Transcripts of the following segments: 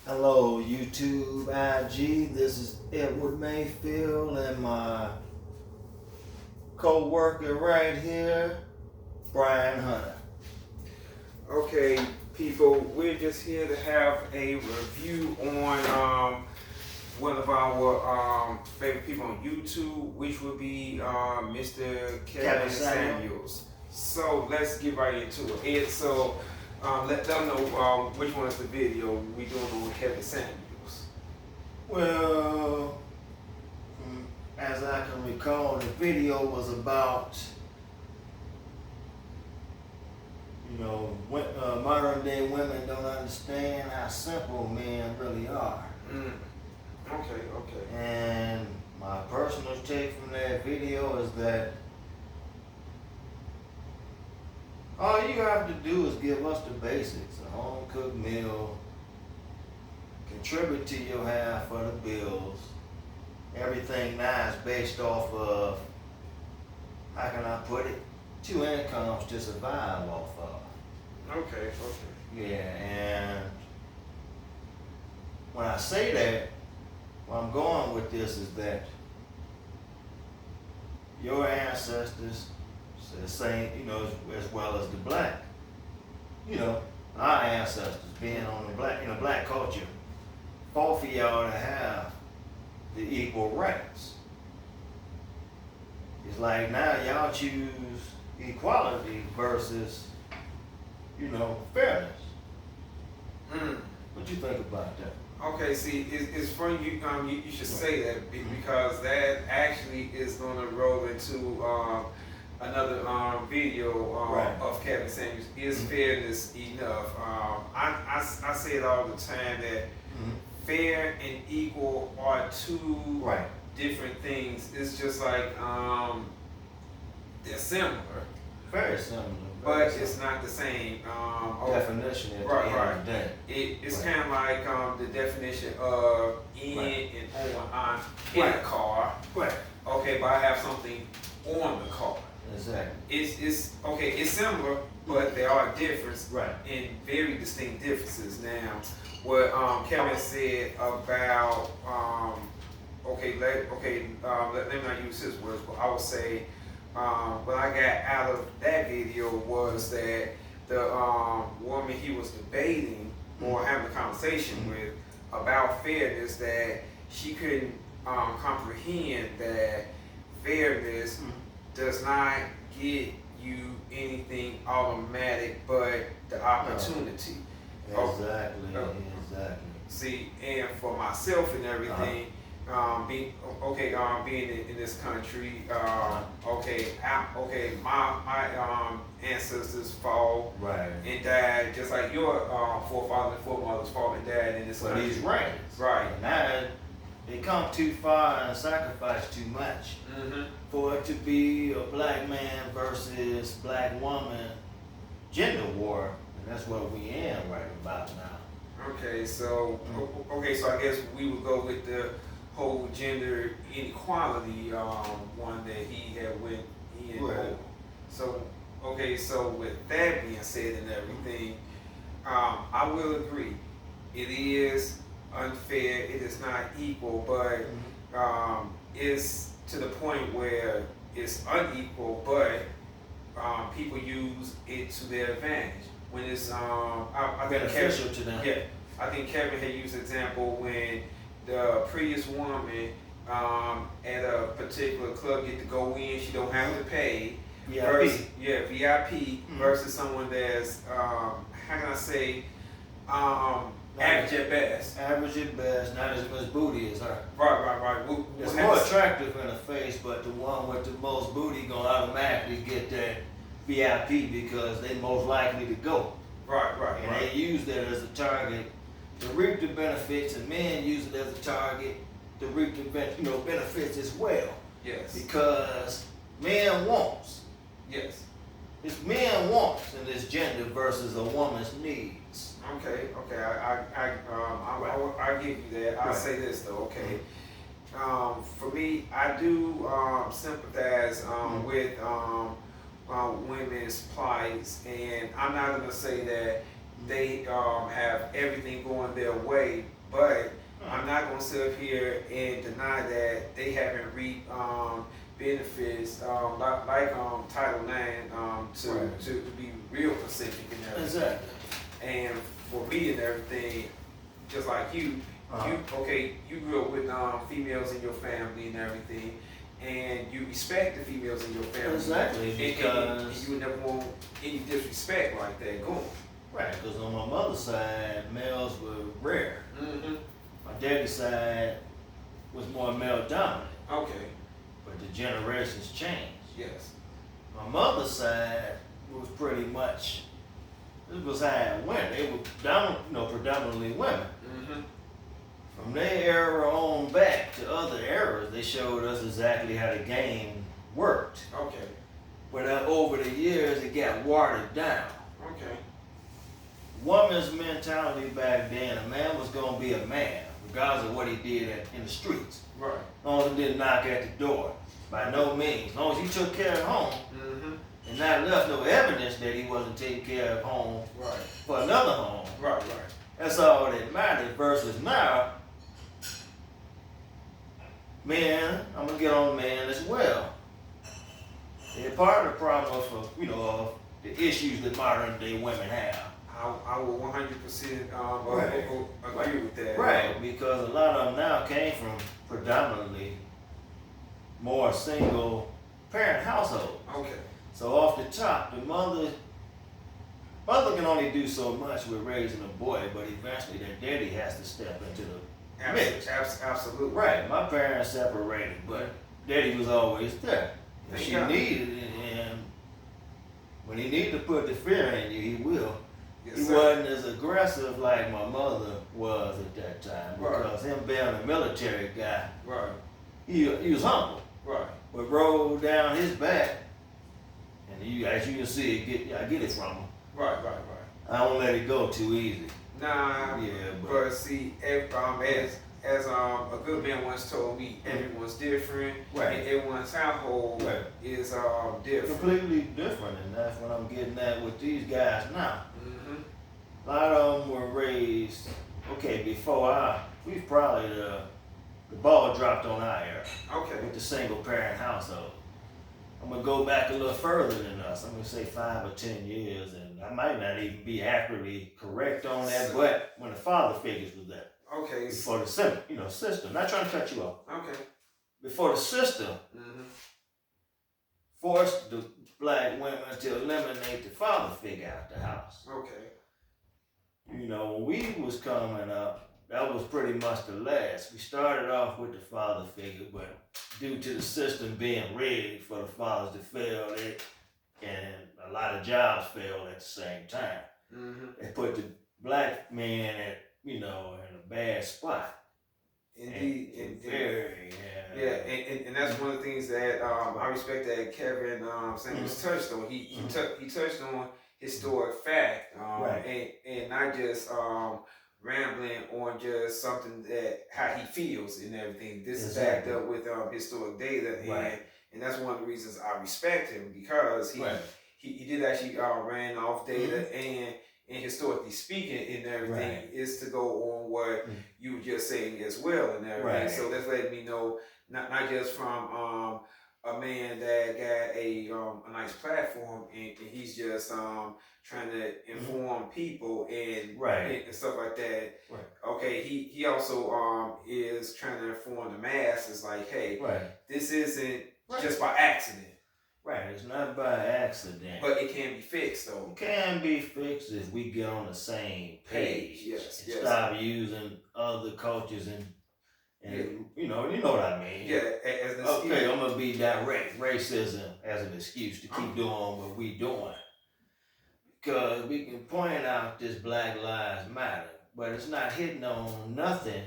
Hello, YouTube, IG. This is Edward Mayfield and my co-worker right here, Brian Hunter. Okay, people, we're just here to have a review on one of our favorite people on YouTube, which would be Mr. Kevin Samuels. So let's get right into it. Ed, so let them know which one is the video we doing with Kevin Samuels. Well, as I can recall, the video was about, modern day women don't understand how simple men really are. Okay. And my personal take from that video is that all you have to do is give us the basics, a home cooked meal, contribute to your half of the bills. Everything now is based off of, how can I put it, 2 incomes to survive off of. Okay. Yeah, and when I say that, where I'm going with this is that your ancestors, the same, as well as the black, our ancestors being on the black culture, fought for y'all to have the equal rights. It's like now y'all choose equality versus, fairness. What you think about that? Okay, see, it's funny you should say that because that actually is going to roll into another video of Kevin Samuels. Is fairness enough? I say it all the time that fair and equal are two different things. It's just like they're similar. Very similar. But it's not the same definition at the end of the day. It's kind of like the definition of in and on in a car. Right. Okay, but I have something on the car. Exactly. It's okay. It's similar, but there are differences. Right. And very distinct differences. Now, what Kevin said about let me not use his words, but I would say. What I got out of that video was that the woman he was debating or having a conversation with about fairness, that she couldn't comprehend that fairness does not get you anything automatic but the opportunity. Exactly. See, and for myself and everything, being in this country, my ancestors fought and died just like your forefathers and foremothers fought and died in this country. These rights. Right. Now they come too far and sacrifice too much for it to be a black man versus black woman gender war, and that's what we in right about now. Okay, so I guess we would go with the whole gender inequality one that he had went in. Right. So with that being said and everything, I will agree. It is unfair. It is not equal, but it's to the point where it's unequal, but people use it to their advantage. When it's beneficial to them. Yeah, I think Kevin had used an example when the previous woman at a particular club get to go in, she don't have to pay. VIP versus someone that's how can I say average at best. Average at best, not as much booty as her. Right. It's more attractive in the face, but the one with the most booty gonna automatically get that VIP because they most likely to go. Right. And they use that as a target to reap the benefits, and men use it as a target to reap the benefits as well. Yes. Because men wants. Yes. It's men wants in this gender versus a woman's needs. Okay. I give you that. I'll say this though. Okay. For me, I do sympathize with women's plights, and I'm not going to say that they have everything going their way, but I'm not gonna sit up here and deny that they haven't reaped benefits like Title IX to be real Pacific and everything. Exactly. And for me and everything, just like you, you grew up with females in your family and everything, and you respect the females in your family. Exactly, because and you would never want any disrespect like that going. Right, because on my mother's side, males were rare. Mm-hmm. My daddy's side was more male dominant, Okay. but the generations changed. Yes. My mother's side was pretty much, it was how it went. They were predominantly women. Mm-hmm. From their era on back to other eras, they showed us exactly how the game worked. Okay. But over the years, it got watered down. Okay. Woman's mentality back then, a man was going to be a man, regardless of what he did in the streets. Right. As long as he didn't knock at the door. By no means. As long as he took care of home, Mm-hmm. and not left no evidence that he wasn't taking care of home Right. for another home. Right. Right. That's all that matters. Versus now, men, I'm going to get on men as well. They're part of the problem of the issues that modern day women have. I will 100% Right. agree with that. Right, because a lot of them now came from predominantly more single parent households. Okay. So off the top, the mother can only do so much with raising a boy, but eventually their daddy has to step into the mix. Absolutely. Right, my parents separated, but daddy was always there. If Thank she God. needed it, and when he needed to put the fear in you, he will. Yes, He sir. wasn't as aggressive like my mother was at that time, Right. because him being a military guy, Right. he was humble, Right. but rolled down his back, and as you can see, I get it from him. Right. Right. Right. I don't let it go too easy. Nah. Yeah, But see, as a good man once told me, everyone's different, Right. and everyone's household Right. is different. Completely different, and that's what I'm getting at with these guys now. Mm-hmm. A lot of them were raised, before we've probably the ball dropped on our era Okay. with the single parent household. I'm gonna go back a little further than us. I'm gonna say 5 or 10 years, and I might not even be accurately correct on that, but when the father figures was there, Okay. before the system, not trying to cut you off, Okay. before the system Mm-hmm. forced the black women to eliminate the father figure out the house. Okay. When we was coming up, that was pretty much the last. We started off with the father figure, but due to the system being rigged for the fathers to fail, and a lot of jobs failed at the same time. Mm-hmm. They put the black man in a bad spot. Indeed. Yeah. And that's one of the things that I respect that Kevin Samuels touched on. He touched on historic fact, Right. and not just rambling on just something that how he feels and everything. This Exactly. is backed up with historic data, Right. and that's one of the reasons I respect him, because he did actually ran off data and historically speaking and everything, Right. is to go on what you were just saying as well and everything. Right. So that's letting me know not just from a man that got a nice platform and he's just trying to inform people and Right. and stuff like that. Right. Okay, he also is trying to inform the masses like, hey, Right. this isn't Right. just by accident. Right. It's not by accident. But it can be fixed though. It can be fixed if we get on the same page. Yes, And yes. stop using other cultures and you know what I mean. Yeah, as an Okay, excuse. I'm gonna be direct. Racism as an excuse to keep doing what we doing. Because we can point out this Black Lives Matter, but it's not hitting on nothing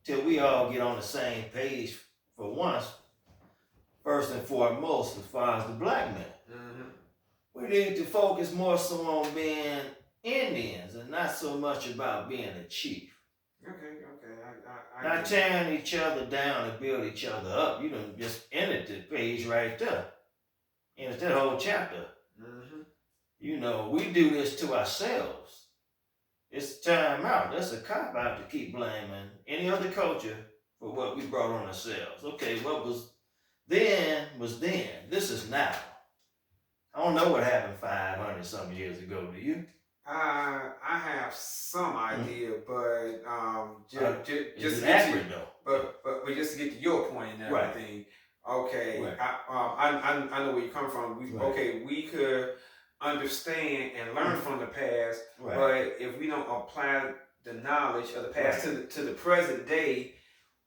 till we all get on the same page for once. First and foremost, as far as the black men. Mm-hmm. We need to focus more so on being Indians and not so much about being a chief. Okay. I Not tearing each other down and build each other up. You done just ended the page right there. And it's that whole chapter. Mm-hmm. We do this to ourselves. It's time out. That's a cop out to keep blaming any other culture for what we brought on ourselves. Okay, what was then was then. This is now. I don't know what happened 500 some years ago. Do you? I have some idea, but just Is to it get to, accurate though? but just to get to your point and Right. everything. Okay, Right. I know where you come from. Right. Okay, we could understand and learn from the past, Right. but if we don't apply the knowledge of the past to the present day,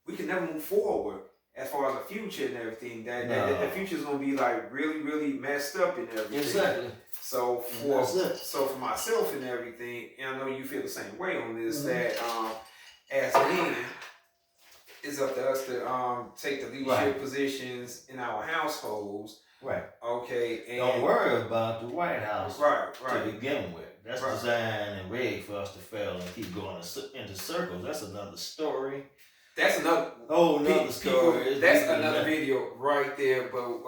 we can never move forward as far as the future and everything. That the future is gonna be like really, really messed up and everything. Exactly. So for myself and everything, and I know you feel the same way on this. That as men, it's up to us to take the leadership positions in our households. Right. Okay. And don't worry about the White House. Right. To begin with, that's designed and rigged for us to fail and keep going into circles. That's another story. That's another story. That's another video right there. But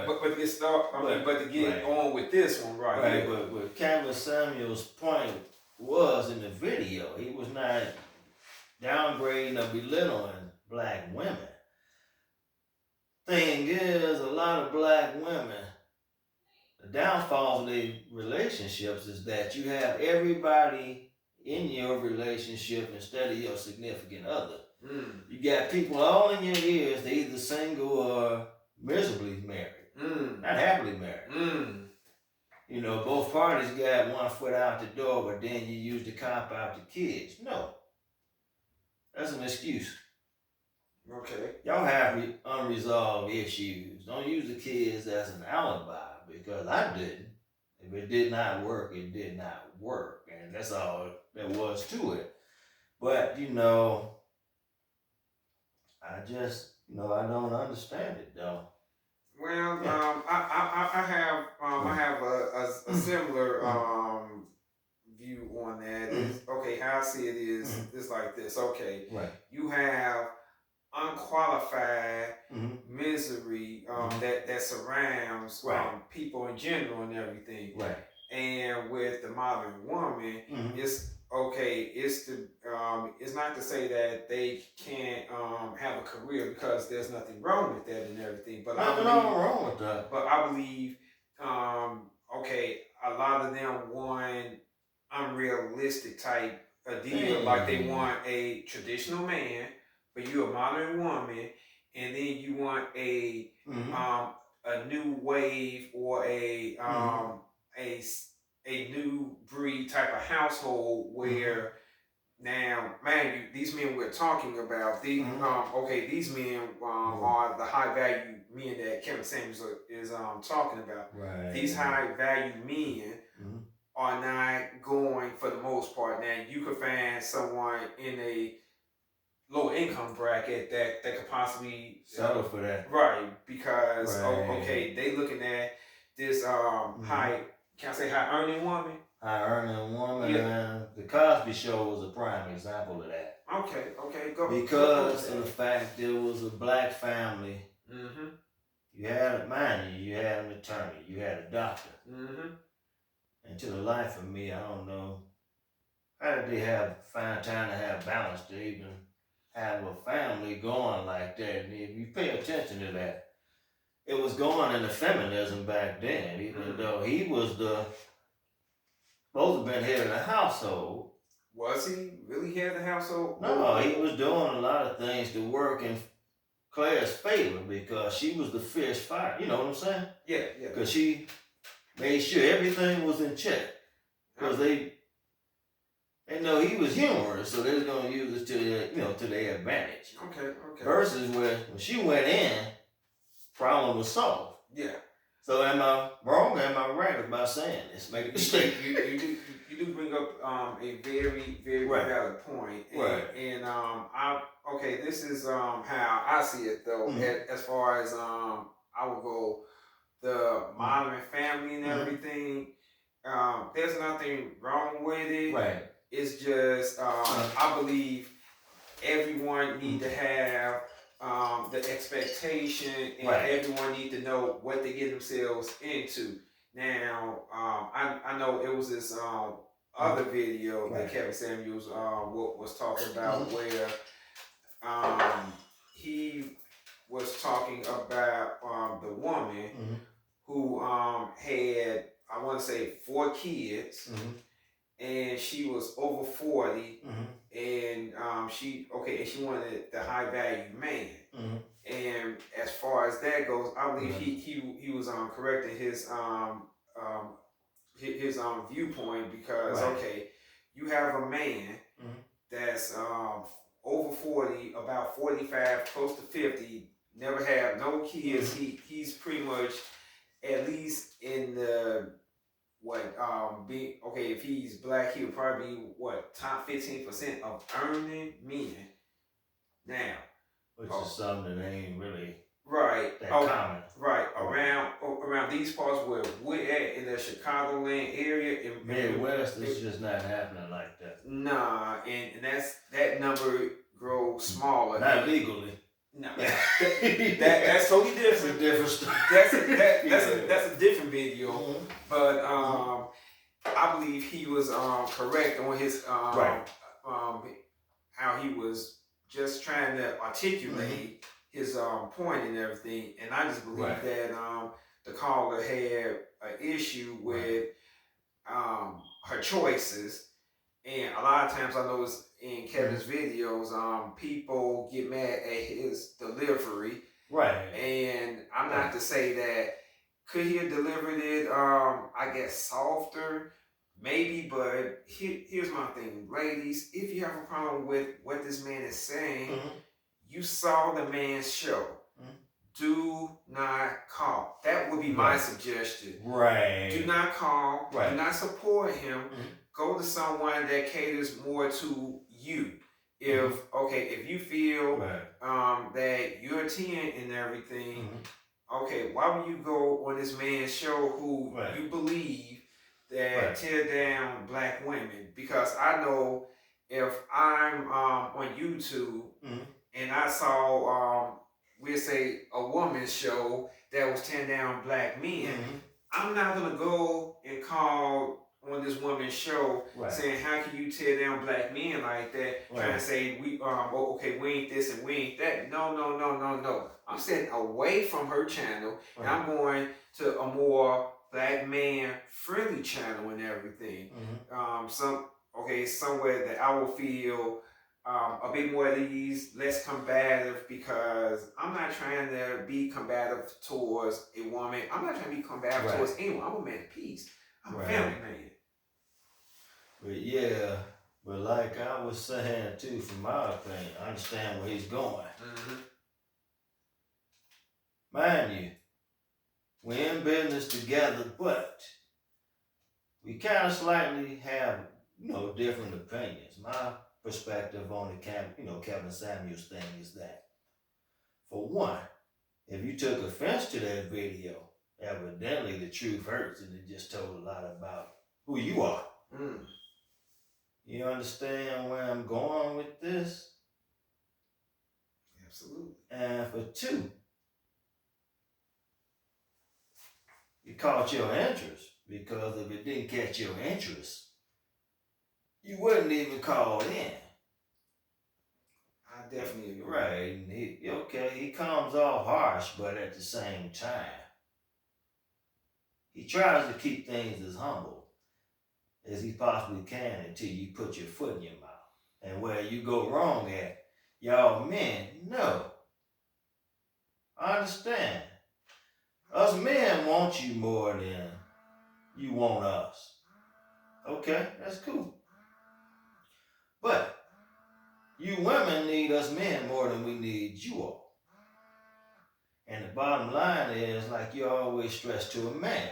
but to start, but to get on with this one right. But what Kevin Samuel's point was in the video, he was not downgrading or belittling black women. Thing is, a lot of black women, the downfall of their relationships is that you have everybody in your relationship instead of your significant other. You got people all in your ears, they're either single or miserably married, not happily married. You know, both parties got one foot out the door, but then you use the cop out the kids. No, that's an excuse. Okay. Y'all have unresolved issues. Don't use the kids as an alibi, because I didn't. If it did not work, it did not work. And that's all there was to it. But, you know, I just, I don't understand it though. Well, I have a similar view on that. Okay, how I see it is like this. Okay, you have unqualified misery that surrounds people in general and everything. Right. And with the modern woman, it's okay. It's not to say that they can't have a career, because there's nothing wrong with that and everything. But nothing wrong with that. But I believe okay, a lot of them want unrealistic type of deal. Like they want a traditional man, but you're a modern woman, and then you want a new wave or a new breed type of household where now, man, these men we're talking about, these these men are the high value men that Kevin Samuels is talking about. Right. These high value men are not going, for the most part. Now, you could find someone in a low income bracket that could possibly settle for that, right? Because okay, they looking at this high, can I say high earning woman? High earning woman. Yeah. The Cosby Show was a prime example of that. Okay, go. Because of the fact there was a black family. You had, mind you had an attorney, you had a doctor. And to the life of me, I don't know, how did they find time to have balance to even have a family going like that? And if you pay attention to that, it was going into feminism back then, even though he was supposed to have been head of the household. Was he really head of the household? No, he was doing a lot of things to work in Claire's favor, because she was the fish fire. You know what I'm saying? Yeah. Because she made sure everything was in check. Because they know he was humorous, so they was gonna use it to their advantage. Okay. Versus when she went in, problem was solved. Yeah. So am I wrong or am I right about saying this? Make a mistake. You do bring up a very, very valid point. And this is how I see it though. As far as I would go, the modern family and everything. There's nothing wrong with it. Right. It's just I believe everyone need to have the expectation, and everyone need to know what they get themselves into. Now, I know it was this other video that Right. Kevin Samuels was talking about where he was talking about the woman who had, I want to say, 4 kids, and she was over 40, and she wanted the high value man. And as far as that goes, I believe he was correcting his viewpoint, because okay, you have a man that's over 40, about 45, close to 50, never have no kids. He's pretty much, at least in the if he's black, he'll probably be top 15% of earning men now. Which is something that ain't really right that common. Right. Around these parts where we're at in the Chicagoland area, in Midwest, it's just not happening like that. Nah, and that number grows smaller. Not legally. No, that's totally different. It's a different story. That's a different video. But I believe he was correct on his how he was just trying to articulate his point and everything. And I just believe that the caller had an issue with her choices. And a lot of times I notice in Kevin's videos, people get mad at his delivery. Right. And I'm not to say that could he have delivered it, I guess, softer, maybe, but here's my thing. Ladies, if you have a problem with what this man is saying, you saw the man's show. Do not call. That would be my suggestion. Right. Do not call. Right. Do not support him. Go to someone that caters more to you. If you feel that you're a 10 and everything, okay, why would you go on this man's show who you believe that tear down black women? Because I know if I'm on YouTube and I saw we'll say a woman's show that was tearing down black men, I'm not gonna go and call on this woman's show saying, how can you tear down black men like that? Trying to say we ain't this and we ain't that. No. I'm staying away from her channel and I'm going to a more black man friendly channel and everything. Somewhere that I will feel a bit more at ease, less combative, because I'm not trying to be combative towards a woman. I'm not trying to be combative towards anyone. I'm a man of peace. I'm a family man. But like I was saying too, from my opinion, I understand where he's going. Mind you, we're in business together, but we kind of slightly have, different opinions. My perspective on the Kevin Samuels thing is that, for one, if you took offense to that video, evidently the truth hurts, and it just told a lot about who you are. You understand where I'm going with this? Absolutely. And for two, it caught your interest, because if it didn't catch your interest, you wouldn't even call in. I definitely agree. Right. And he comes off harsh, but at the same time, he tries to keep things as humble as he possibly can until you put your foot in your mouth. And where you go wrong at, y'all men know. I understand. Us men want you more than you want us. Okay, that's cool. But you women need us men more than we need you all. And the bottom line is, like you always stress to a man,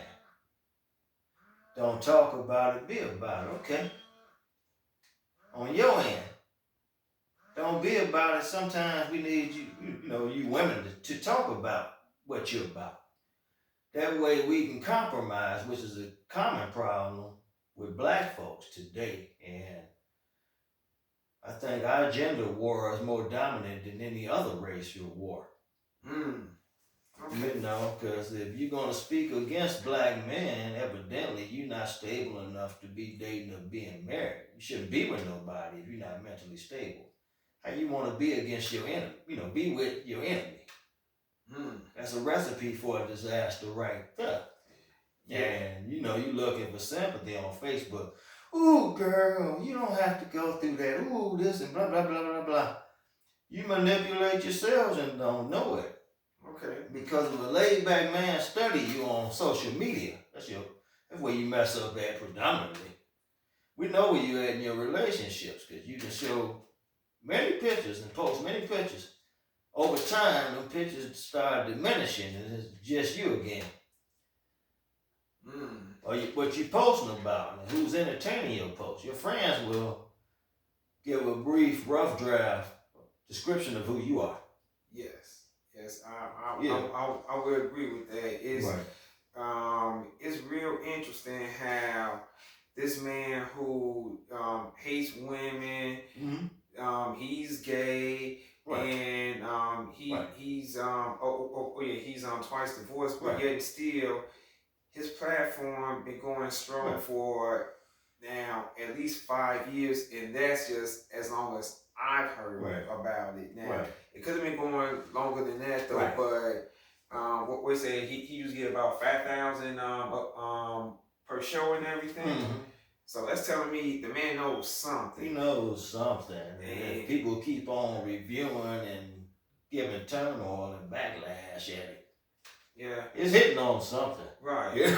don't talk about it, be about it, okay? On your end, don't be about it. Sometimes we need you women to talk about what you're about. That way we can compromise, which is a common problem with black folks today. And I think our gender war is more dominant than any other racial war. Okay. You know, because if you're gonna speak against black men, evidently you're not stable enough to be dating or being married. You shouldn't be with nobody if you're not mentally stable. How you want to be against your enemy? You know, be with your enemy. That's a recipe for a disaster right there. Yeah. And you know, you looking for sympathy on Facebook. Ooh, girl, you don't have to go through that. Ooh, this and blah blah blah blah blah. You manipulate yourselves and don't know it. Okay. Because of a laid back man study you on social media. That's where you mess up at predominantly. We know where you at in your relationships because you can show many pictures and post many pictures. Over time, them pictures start diminishing and it's just you again. Or what you posting about and who's entertaining your post. Your friends will give a brief, rough draft description of who you are. Yes, I would agree with that. It's real interesting how this man who hates women, he's gay, and he's he's twice divorced, but yet still his platform been going strong for now at least 5 years, and that's just as long as I've heard about it. Now it could have been going longer than that though, but what we say he used to get about 5,000 per show and everything. So that's telling me the man knows something. He knows something. And people keep on reviewing and giving turmoil and backlash at it. Yeah. It's hitting on something. Right. He hit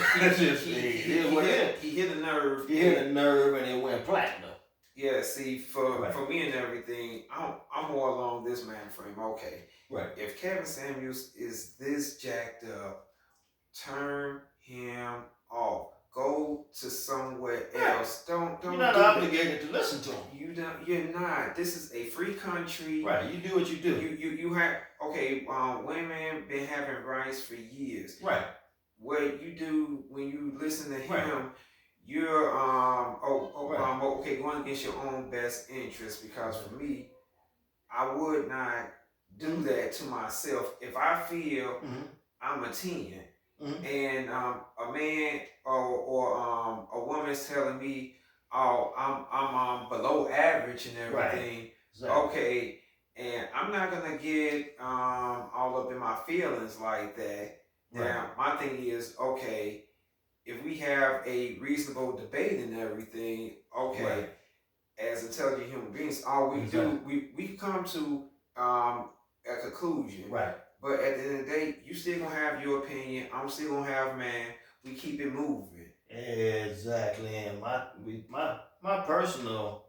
a nerve. He hit a nerve and it went platinum. Yeah, see, for me and everything, I'm more along this man frame. Okay. Right. If Kevin Samuels is this jacked up, turn him off. Go to somewhere else. Don't. You're not obligated to listen to him. You're not. This is a free country. Right. You do what you do. You have women been having rights for years. Right. What you do when you listen to him, you're going against your own best interest. Because for me, I would not do that to myself if I feel I'm a 10. And a man or a woman's telling me, oh, I'm below average and everything. Right. Exactly. Okay, and I'm not gonna get all up in my feelings like that. Now, my thing is, okay, if we have a reasonable debate and everything, okay, as intelligent human beings, all we do, we come to a conclusion. Right. But at the end of the day, you still gonna have your opinion. I'm still gonna have mine. We keep it moving. Exactly. And my personal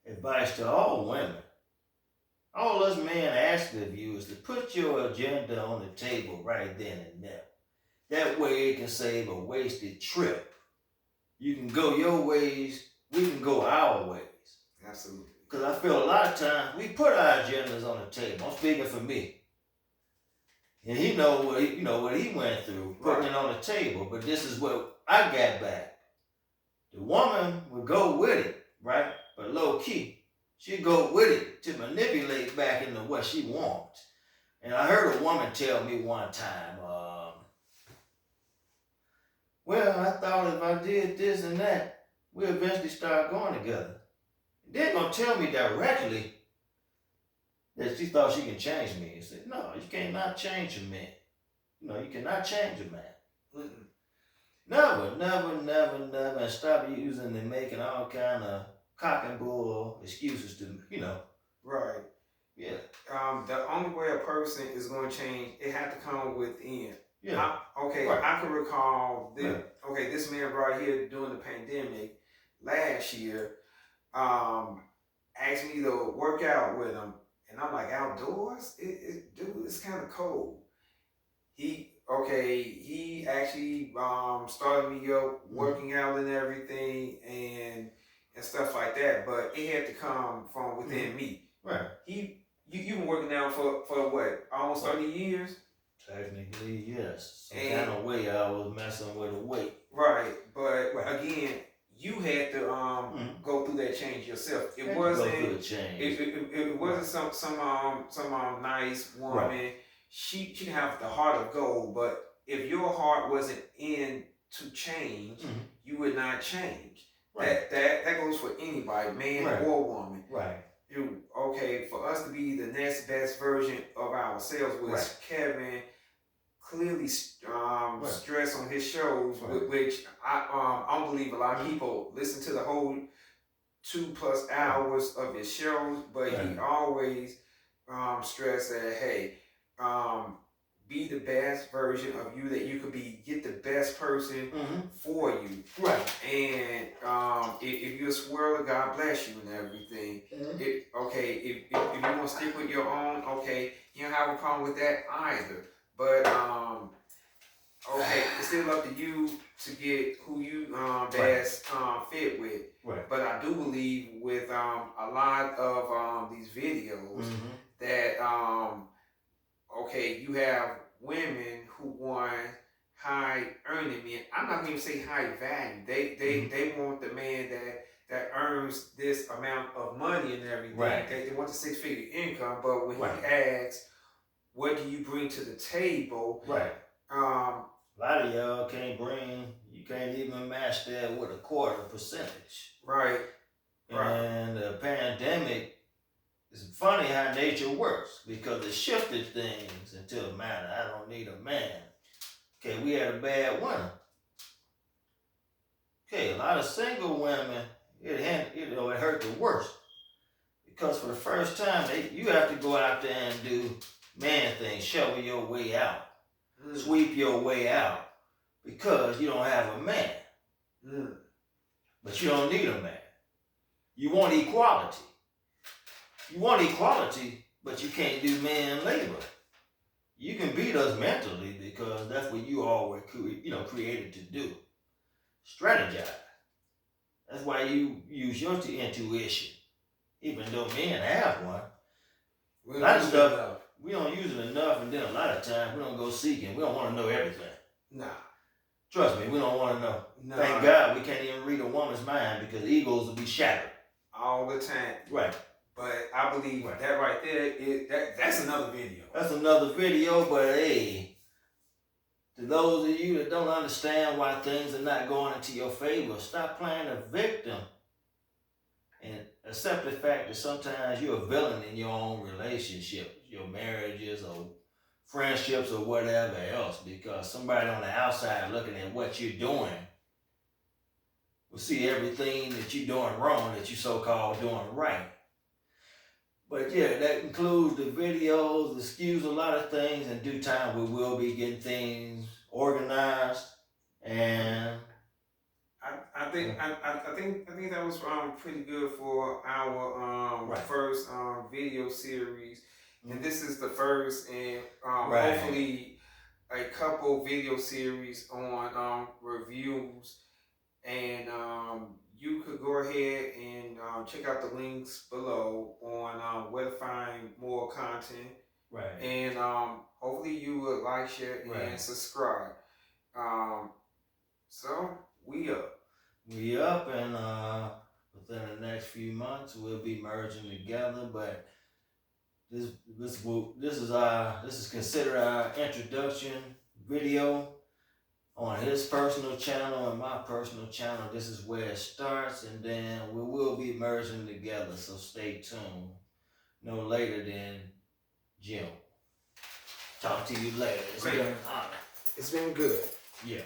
advice to all women, all us men ask of you is to put your agenda on the table right then and there. That way it can save a wasted trip. You can go your ways, we can go our ways. Absolutely. Because I feel a lot of times we put our agendas on the table. I'm speaking for me. And he know what he went through, putting it on the table. But this is what I got back. The woman would go with it, right? But low key, she'd go with it to manipulate back into what she wants. And I heard a woman tell me one time, well, I thought if I did this and that, we'll eventually start going together. They're going to tell me directly that she thought she can change me. He said, no, you cannot change a man. You know, you cannot change a man. Never. And stop using and making all kind of cock and bull excuses to, Right. Yeah. The only way a person is going to change, it had to come within. Yeah. I can recall this man right here during the pandemic last year asked me to work out with him. And I'm like, outdoors? Dude, it's kind of cold. He actually started me up working out and everything and stuff like that. But it had to come from within me. Right. You been working out for what? Almost 30 years? Technically, yes. Some kind of way I was messing with the weight. Right. But again, you had to go through that change yourself. It wasn't. It wasn't some nice woman she can have the heart of gold, but if your heart wasn't in to change, you would not change. Right. That goes for anybody, man or woman. Right. For us to be the next best version of ourselves, which Kevin clearly stress on his shows, which I don't believe a lot of people listen to the whole 2+ hours of his shows, but he always stress that, hey, be the best version of you that you could be. Get the best person for you. Right. And if you're a swirler, God bless you and everything. If you want to stick with your own, you don't have a problem with that either. But it's still up to you to get who you best fit with. Right. But I do believe with a lot of these videos that you have women who want high earning men. I'm not going to say high value. They want the man that earns this amount of money and everything. Right. They want the 6-figure income, but when he asks, what do you bring to the table? Right. A lot of y'all you can't even match that with a quarter percentage. Right. And the pandemic, it's funny how nature works, because it shifted things into a matter. I don't need a man. Okay, we had a bad winter. Okay, a lot of single women, it hurt the worst. Because for the first time, you have to go out there and do man things, shovel your way out, sweep your way out, because you don't have a man. But you don't need a man. You want equality. You want equality, but you can't do man labor. You can beat us mentally, because that's what you all were created to do. Strategize. That's why you use your intuition. Even though men have one. A lot of stuff, we don't use it enough, and then a lot of times we don't go seeking. We don't want to know everything. Nah. Trust me, we don't want to know. Nah. Thank God we can't even read a woman's mind, because egos will be shattered. All the time. Right. But I believe that right there, that's another video. That's another video, but hey, to those of you that don't understand why things are not going into your favor, stop playing a victim and accept the fact that sometimes you're a villain in your own relationships, your marriages or friendships or whatever else, because somebody on the outside looking at what you're doing will see everything that you're doing wrong that you so-called doing right. But yeah, that concludes the videos. Excuse a lot of things. In due time, we will be getting things organized, and I think that was pretty good for our first video series, and this is the first, and hopefully a couple video series on reviews, and you could go ahead and check out the links below on where to find more content. Right. And hopefully you would like, share, and subscribe. So we up. We up, and within the next few months we'll be merging together. But this is considered our introduction video on his personal channel and my personal channel. This is where it starts, and then we will be merging together, so stay tuned. No later than June. Talk to you later. It's been an honor. It's been good. Yeah.